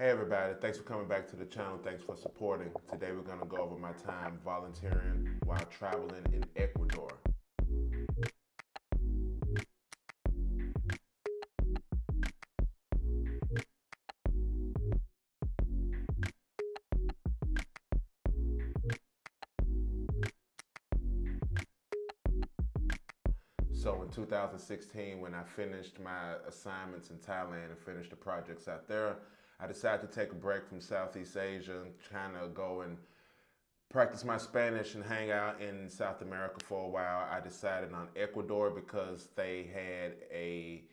Hey everybody, thanks for coming back to the channel. Thanks for supporting. Today we're going to go over my time volunteering while traveling in Ecuador. So in 2016, when I finished my assignments in Thailand and finished the projects out there, I decided to take a break from Southeast Asia and kind of go and practice my Spanish and hang out in South America for a while. I decided on Ecuador because they had a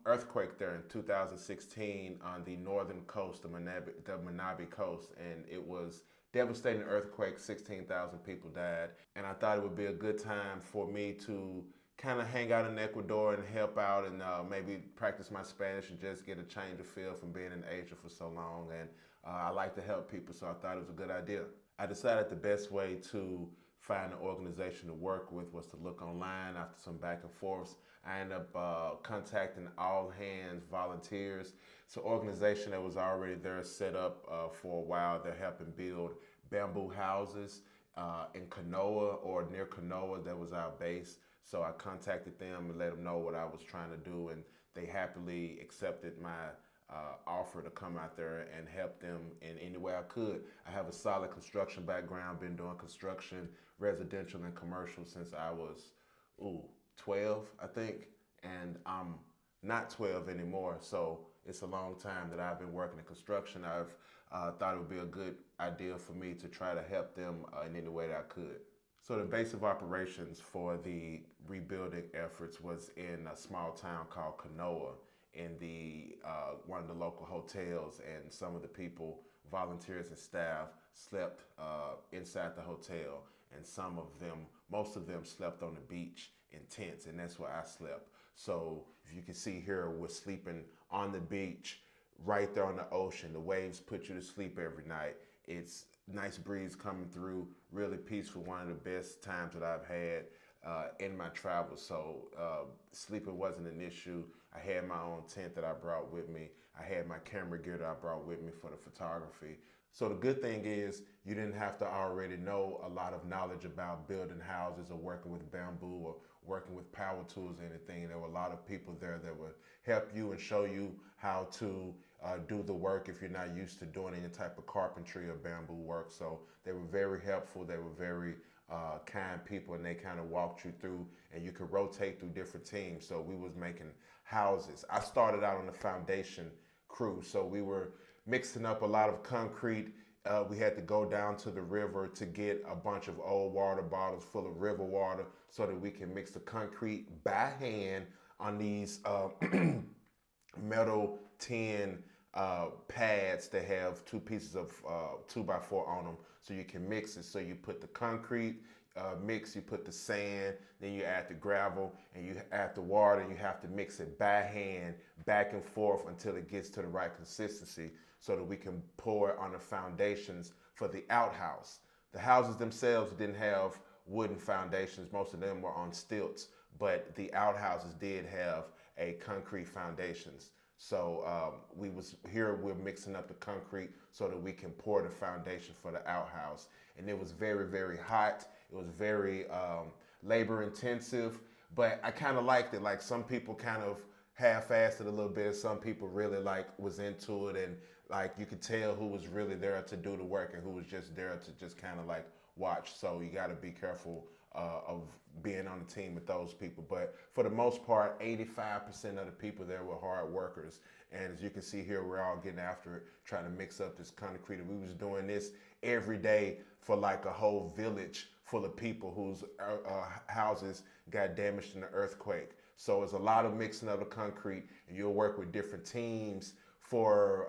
earthquake there in 2016 on the northern coast, the Manabi coast, and it was devastating earthquake. 16,000 people died, and I thought it would be a good time for me to kind of hang out in Ecuador and help out and maybe practice my Spanish and just get a change of feel from being in Asia for so long. And I like to help people, so I thought it was a good idea. I decided the best way to find an organization to work with was to look online. After some back and forths, I ended up contacting All Hands Volunteers. It's an organization that was already there set up for a while. They're helping build bamboo houses in Kanoa or near Kanoa. That was our base. So I contacted them and let them know what I was trying to do, and they happily accepted my offer to come out there and help them in any way I could. I have a solid construction background, been doing construction, residential and commercial since I was 12, I think, and I'm not 12 anymore, so it's a long time that I've been working in construction. I've thought it would be a good idea for me to try to help them in any way that I could. So the base of operations for the rebuilding efforts was in a small town called Kanoa in the one of the local hotels, and some of the people, volunteers and staff, slept inside the hotel, and most of them slept on the beach in tents, and that's where I slept. So if you can see here, we're sleeping on the beach right there on the ocean. The waves put you to sleep every night. It's nice breeze coming through, really peaceful. One of the best times that I've had in my travels. So sleeping wasn't an issue. I had my own tent that I brought with me. I had my camera gear that I brought with me for the photography. So the good thing is you didn't have to already know a lot of knowledge about building houses or working with bamboo or working with power tools or anything. There were a lot of people there that would help you and show you how to do the work if you're not used to doing any type of carpentry or bamboo work. So they were very helpful. They were very kind people, and they kind of walked you through, and you could rotate through different teams. So we was making houses. I started out on the foundation crew, so we were mixing up a lot of concrete. We had to go down to the river to get a bunch of old water bottles full of river water so that we can mix the concrete by hand on these metal tin pads that have two pieces of 2x4 on them, so you can mix it. So you put the concrete mix, you put the sand, then you add the gravel, and you add the water, and you have to mix it by hand back and forth until it gets to the right consistency so that we can pour it on the foundations for the outhouse. The houses themselves didn't have wooden foundations. Most of them were on stilts, but the outhouses did have a concrete foundations. So we're mixing up the concrete so that we can pour the foundation for the outhouse. And it was very, very hot. It was very labor intensive, but I kind of liked it. Like, some people kind of half-assed it a little bit. Some people really was into it, and you could tell who was really there to do the work and who was just there to just kind of watch. So you got to be careful of being on the team with those people. But for the most part, 85% of the people there were hard workers. And as you can see here, we're all getting after it, trying to mix up this concrete. And we was doing this every day for a whole village full of people whose houses got damaged in the earthquake. So it's a lot of mixing of the concrete, and you'll work with different teams for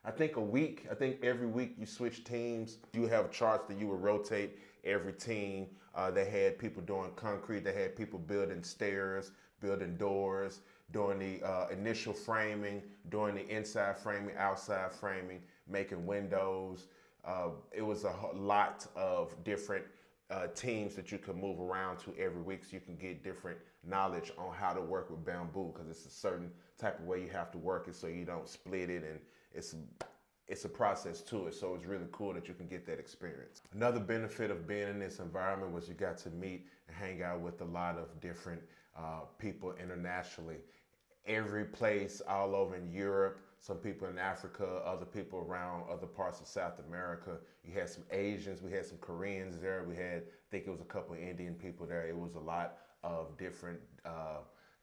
I think a week. I think every week you switch teams. You have charts that you would rotate every team. They had people doing concrete. They had people building stairs, building doors, doing the initial framing, doing the inside framing, outside framing, making windows. It was a lot of different teams that you could move around to every week, so you can get different knowledge on how to work with bamboo, because it's a certain type of way you have to work it so you don't split it it's it's a process to it. So it's really cool that you can get that experience. Another benefit of being in this environment was you got to meet and hang out with a lot of different people internationally. Every place all over in Europe, some people in Africa, other people around other parts of South America. You had some Asians, we had some Koreans there. We had, I think it was a couple of Indian people there. It was a lot of different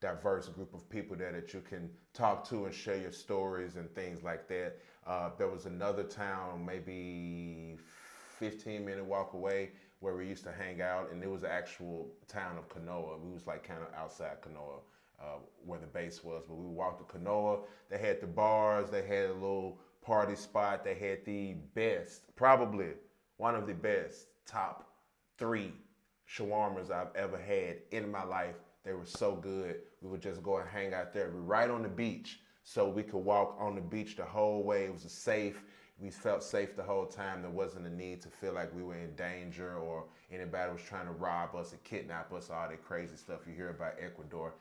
diverse group of people there that you can talk to and share your stories and things like that. There was another town, maybe 15-minute walk away, where we used to hang out, and it was the actual town of Kanoa. We was like kind of outside Kanoa, where the base was, but we walked to Kanoa. They had the bars, they had a little party spot, they had the best, probably one of the best top 3 shawarmas I've ever had in my life. They were so good. We would just go and hang out there. We're right on the beach, so we could walk on the beach the whole way. It was safe. We felt safe the whole time. There wasn't a need to feel like we were in danger or anybody was trying to rob us or kidnap us, all that crazy stuff you hear about Ecuador.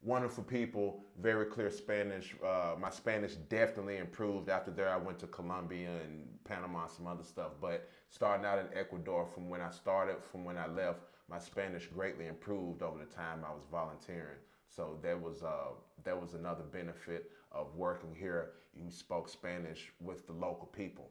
Wonderful people, very clear Spanish. My Spanish definitely improved. After there, I went to Colombia and Panama and some other stuff. But starting out in Ecuador, from when I started, from when I left, my Spanish greatly improved over the time I was volunteering. So that was another benefit of working here. You spoke Spanish with the local people.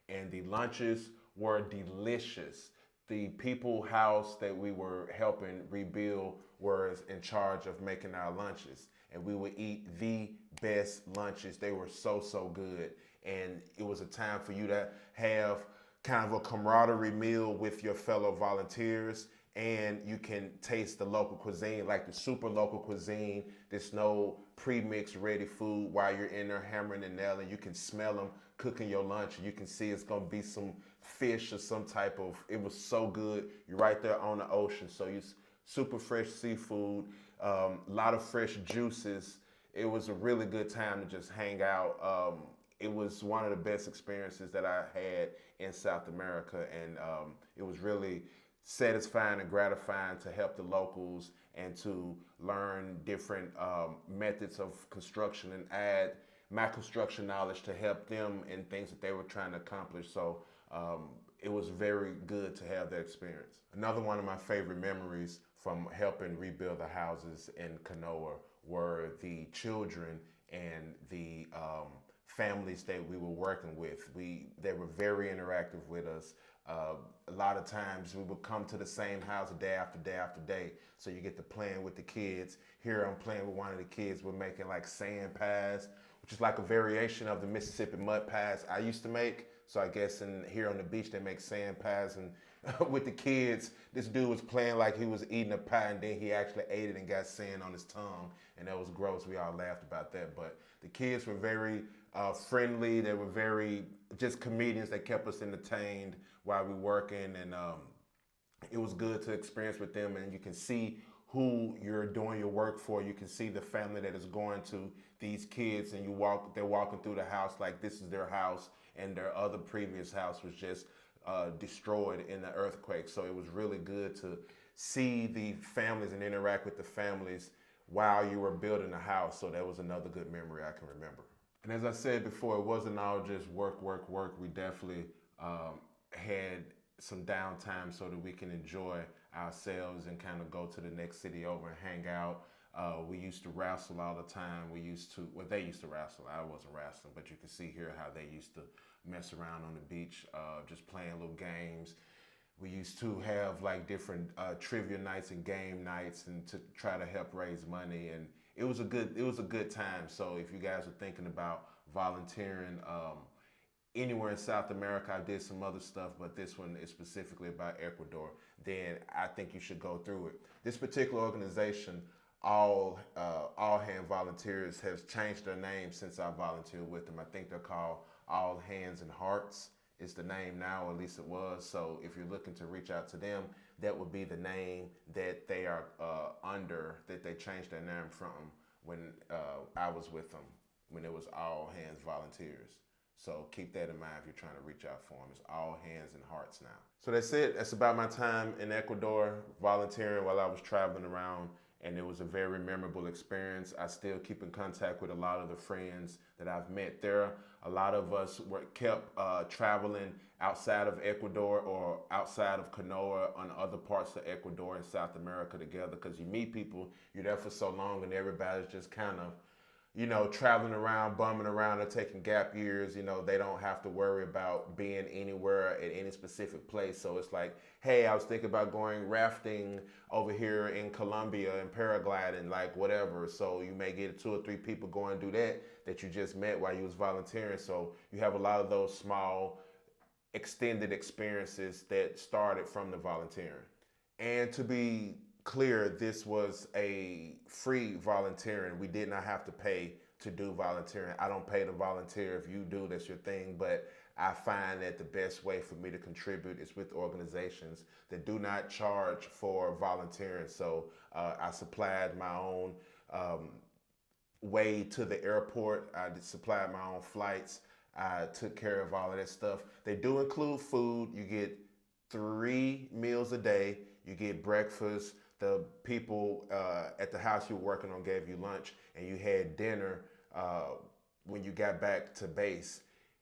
And the lunches were delicious. The people house that we were helping rebuild was in charge of making our lunches. And we would eat the best lunches. They were so, so good. And it was a time for you to have kind of a camaraderie meal with your fellow volunteers. And you can taste the local cuisine, like the super local cuisine. There's no pre-mixed ready food while you're in there hammering and nailing. You can smell them cooking your lunch. You can see it's gonna be some fish or some type of, it was so good. You're right there on the ocean, so you super fresh seafood, a lot of fresh juices. It was a really good time to just hang out. It was one of the best experiences that I had in South America, and it was really satisfying and gratifying to help the locals and to learn different methods of construction and add my construction knowledge to help them in things that they were trying to accomplish. So it was very good to have that experience. Another one of my favorite memories from helping rebuild the houses in Kanoa were the children and the families that we were working with. They were very interactive with us. A lot of times we would come to the same house day after day after day. So you get to playing with the kids. Here I'm playing with one of the kids. We're making like sand pies, which is like a variation of the Mississippi mud pies I used to make. So I guess here on the beach they make sand pies, and with the kids, this dude was playing like he was eating a pie, and then he actually ate it and got sand on his tongue, and that was gross. We all laughed about that, but the kids were very friendly. They were very just comedians that kept us entertained while we working, and it was good to experience with them. And you can see who you're doing your work for. You can see the family that is going to these kids, and they're walking through the house like this is their house, and their other previous house was just destroyed in the earthquake. So it was really good to see the families and interact with the families while you were building a house. So that was another good memory I can remember. And as I said before, it wasn't all just work, work, work. We definitely had some downtime so that we can enjoy ourselves and kind of go to the next city over and hang out. We used to wrestle all the time. They used to wrestle. I wasn't wrestling, but you can see here how they used to mess around on the beach, just playing little games. We used to have like different trivia nights and game nights, and to try to help raise money. And it was a good time. So if you guys are thinking about volunteering anywhere in South America, I did some other stuff, but this one is specifically about Ecuador, then I think you should go through it. This particular organization, All Hand Volunteers, has changed their name since I volunteered with them. I think they're called All Hands and Hearts is the name now, or at least it was. So if you're looking to reach out to them, that would be the name that they are under, that they changed their name from when I was with them, when it was All Hands Volunteers. So keep that in mind if you're trying to reach out for them. It's All Hands and Hearts now. So that's it. That's about my time in Ecuador volunteering while I was traveling around. and it was a very memorable experience. I still keep in contact with a lot of the friends that I've met there. A lot of us were kept traveling outside of Ecuador or outside of Canoa on other parts of Ecuador and South America together, because you meet people, you're there for so long, and everybody's just kind of, you know, traveling around, bumming around, or taking gap years. You know, they don't have to worry about being anywhere at any specific place. So it's like, hey, I was thinking about going rafting over here in Colombia and paragliding, like whatever. So you may get 2 or 3 people going to do that you just met while you was volunteering. So you have a lot of those small extended experiences that started from the volunteering. And to be clear, this was a free volunteering. We did not have to pay to do volunteering. I don't pay to volunteer. If you do, that's your thing. But I find that the best way for me to contribute is with organizations that do not charge for volunteering. So I supplied my own way to the airport. I supplied my own flights. I took care of all of that stuff. They do include food. You get 3 meals a day. You get breakfast. The people at the house you were working on gave you lunch, and you had dinner when you got back to base.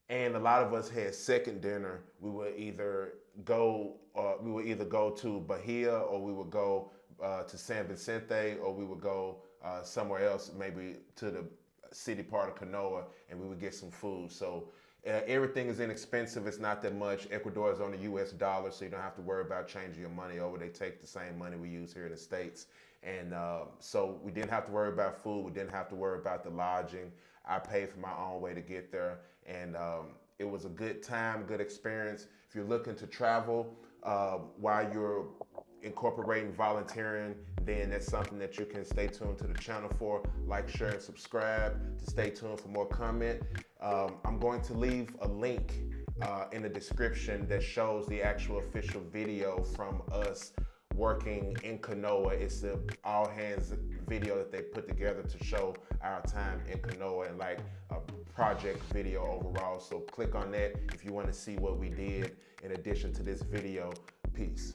And a lot of us had second dinner. We would either go to Bahia, or we would go to San Vicente, or we would go somewhere else, maybe to the city part of Canoa, and we would get some food. So everything is inexpensive. It's not that much. Ecuador is on the US dollar, so you don't have to worry about changing your money over. They take the same money we use here in the States. And so we didn't have to worry about food. We didn't have to worry about the lodging. I paid for my own way to get there. And it was a good time, good experience. If you're looking to travel while you're incorporating volunteering, then that's something that you can stay tuned to the channel for. Like, share, and subscribe to stay tuned for more comment. I'm going to leave a link in the description that shows the actual official video from us working in Canoa. It's the all hands video that they put together to show our time in Canoa, and like a project video overall. So click on that if you want to see what we did in addition to this video. Peace.